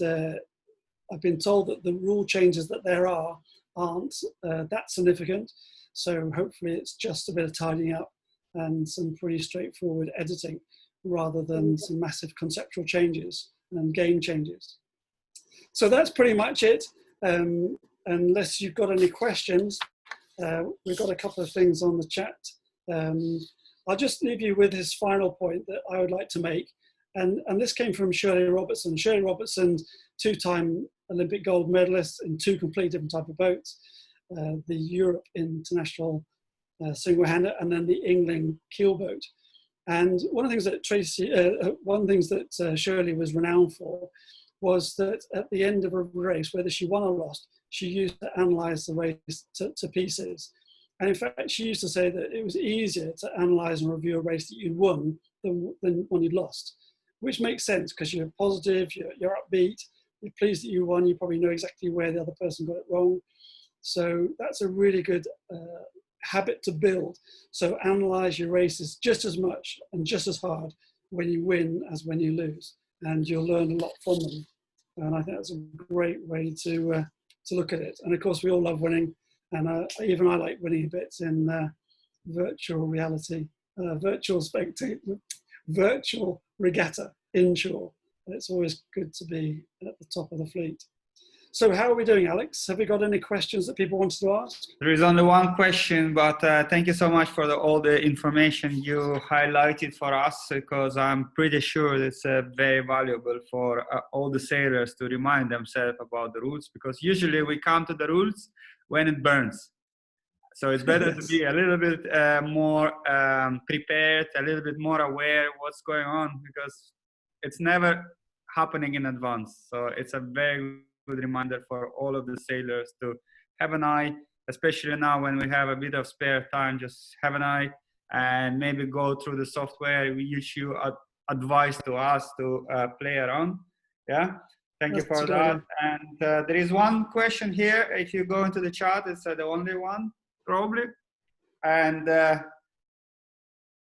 I've been told that the rule changes that there aren't that significant, so hopefully it's just a bit of tidying up and some pretty straightforward editing, rather than some massive conceptual changes and game changes. So that's pretty much it. Unless you've got any questions, we've got a couple of things on the chat. I'll just leave you with his final point that I would like to make. And this came from Shirley Robertson. Shirley Robertson, two-time Olympic gold medalist in two completely different type of boats, the Europe International single-hander and then the England keelboat. And one of the things that Shirley was renowned for was that at the end of a race, whether she won or lost, she used to analyze the race to pieces. And in fact, she used to say that it was easier to analyze and review a race that you'd won than one you'd lost, which makes sense because you're positive, you're upbeat, you're pleased that you won, you probably know exactly where the other person got it wrong. So that's a really good habit to build. So analyze your races just as much and just as hard when you win as when you lose, and you'll learn a lot from them. And I think that's a great way to look at it. And of course, we all love winning, and even I like winning a bit in virtual reality, virtual regatta inshore. It's always good to be at the top of the fleet. So how are we doing, Alex? Have we got any questions that people wanted to ask? There is only one question, but thank you so much for all the information you highlighted for us, because I'm pretty sure it's very valuable for all the sailors to remind themselves about the rules, because usually we come to the rules when it burns. So it's better to be a little bit more prepared, a little bit more aware of what's going on, because it's never happening in advance. So it's a very good reminder for all of the sailors to have an eye, especially now when we have a bit of spare time. Just have an eye and maybe go through the software. We issue advice to us to play around. Yeah, thank you for that. And there is one question here. If you go into the chat, it's the only one probably. And there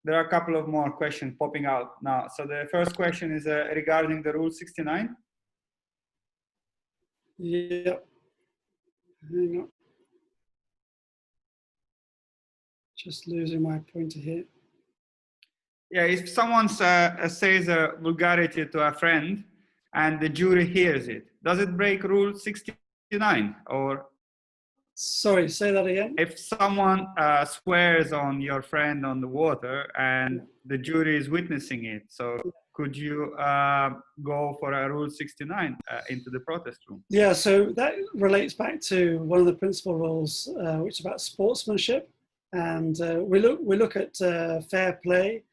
are a couple of more questions popping out now. So the first question is regarding the Rule 69. Yeah. Hang on. Just losing my pointer here. Yeah, if someone says a vulgarity to a friend and the jury hears it, does it break Rule 69? Or Sorry, say that again. if someone swears on your friend on the water and the jury is witnessing it, so could you go for a Rule 69 into the protest room? Yeah, so that relates back to one of the principal rules, which is about sportsmanship. And we look at fair play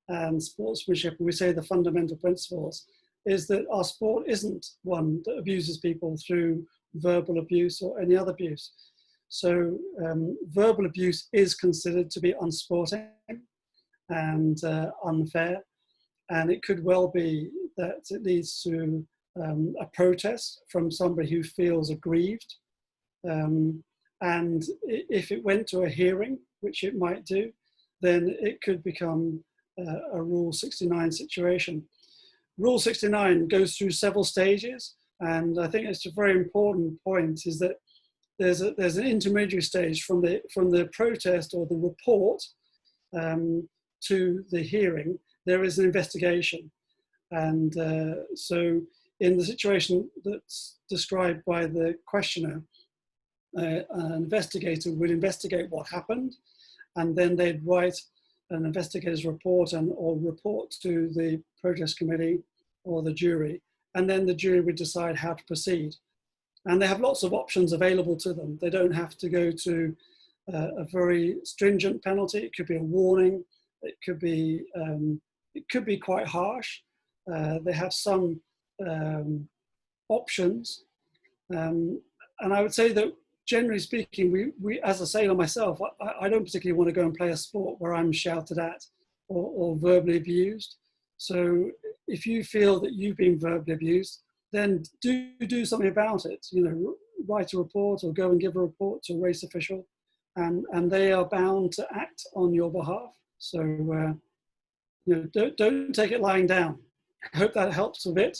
and sportsmanship, and we say the fundamental principles is that our sport isn't one that abuses people through verbal abuse or any other abuse. So verbal abuse is considered to be unsporting and unfair, and it could well be that it leads to a protest from somebody who feels aggrieved. And if it went to a hearing, which it might do, then it could become a Rule 69 situation. Rule 69 goes through several stages, and I think it's a very important point is that there's an intermediary stage from the protest or the report to the hearing. There is an investigation, and so in the situation that's described by the questioner, an investigator would investigate what happened, and then they'd write an investigator's report or report to the protest committee or the jury, and then the jury would decide how to proceed. And they have lots of options available to them. They don't have to go to a very stringent penalty. It could be a warning. It could be quite harsh. They have some options, and I would say that generally speaking, we as a sailor myself, I don't particularly want to go and play a sport where I'm shouted at or verbally abused. So if you feel that you've been verbally abused, then do something about it. You know, write a report or go and give a report to a race official, and they are bound to act on your behalf. So you know, don't take it lying down. I hope that helps a bit.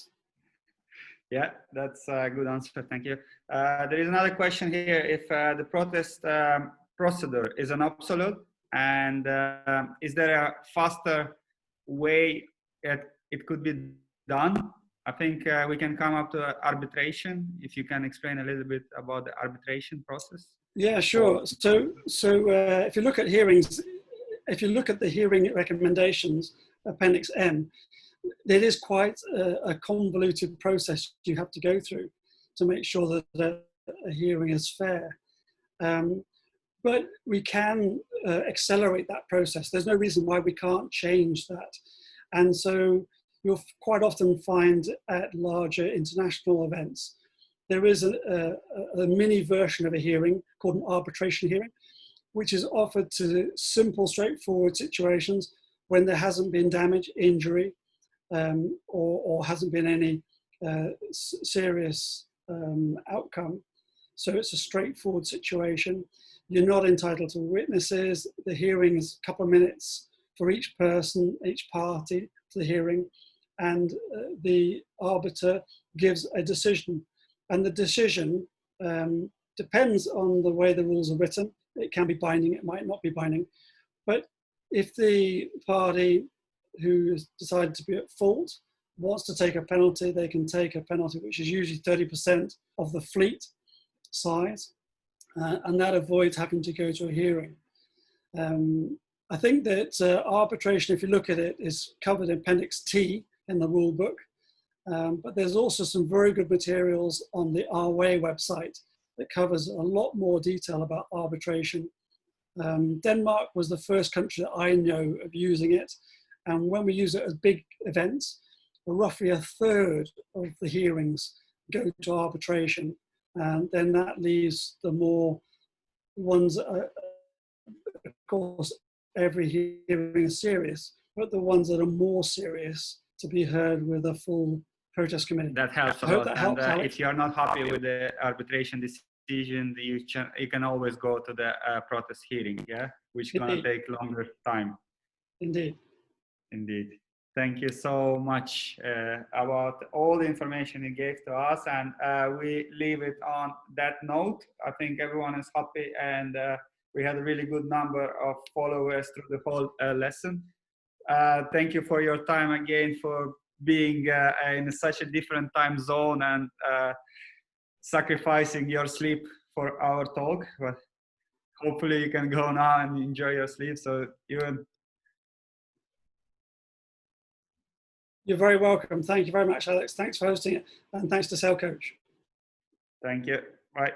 Yeah, that's a good answer. Thank you. There is another question here. If the protest procedure is an absolute, and is there a faster way it could be done? I think we can come up to arbitration. If you can explain a little bit about the arbitration process. Yeah, sure. So if you look at hearings, if you look at the hearing recommendations, Appendix M, it is quite a convoluted process you have to go through to make sure that a hearing is fair. But we can accelerate that process. There's no reason why we can't change that. And so you'll quite often find at larger international events, there is a mini version of a hearing called an arbitration hearing, which is offered to simple, straightforward situations when there hasn't been damage, injury, or hasn't been any serious outcome. So it's a straightforward situation. You're not entitled to witnesses. The hearing is a couple of minutes for each person, each party to the hearing, and the arbiter gives a decision. And the decision depends on the way the rules are written. It can be binding, it might not be binding. But if the party who has decided to be at fault wants to take a penalty, they can take a penalty, which is usually 30% of the fleet size, and that avoids having to go to a hearing. I think that arbitration, if you look at it, is covered in Appendix T in the rule book, but there's also some very good materials on the Our Way website that covers a lot more detail about arbitration. Denmark was the first country that I know of using it, and when we use it as big events, roughly a third of the hearings go to arbitration, and then that leaves the more ones that are, of course, every hearing is serious, but the ones that are more serious to be heard with a full protest committee. That helps a lot. And if you're not happy with the arbitration decision, you can always go to the protest hearing, yeah, which is going to take longer time. Indeed. Indeed. Thank you so much about all the information you gave to us, and we leave it on that note. I think everyone is happy, and we had a really good number of followers through the whole lesson. Thank you for your time again, for being in such a different time zone and sacrificing your sleep for our talk. But hopefully you can go now and enjoy your sleep. So You're very welcome. Thank you very much, Alex. Thanks for hosting it. And thanks to SailCoach. Thank you. Bye.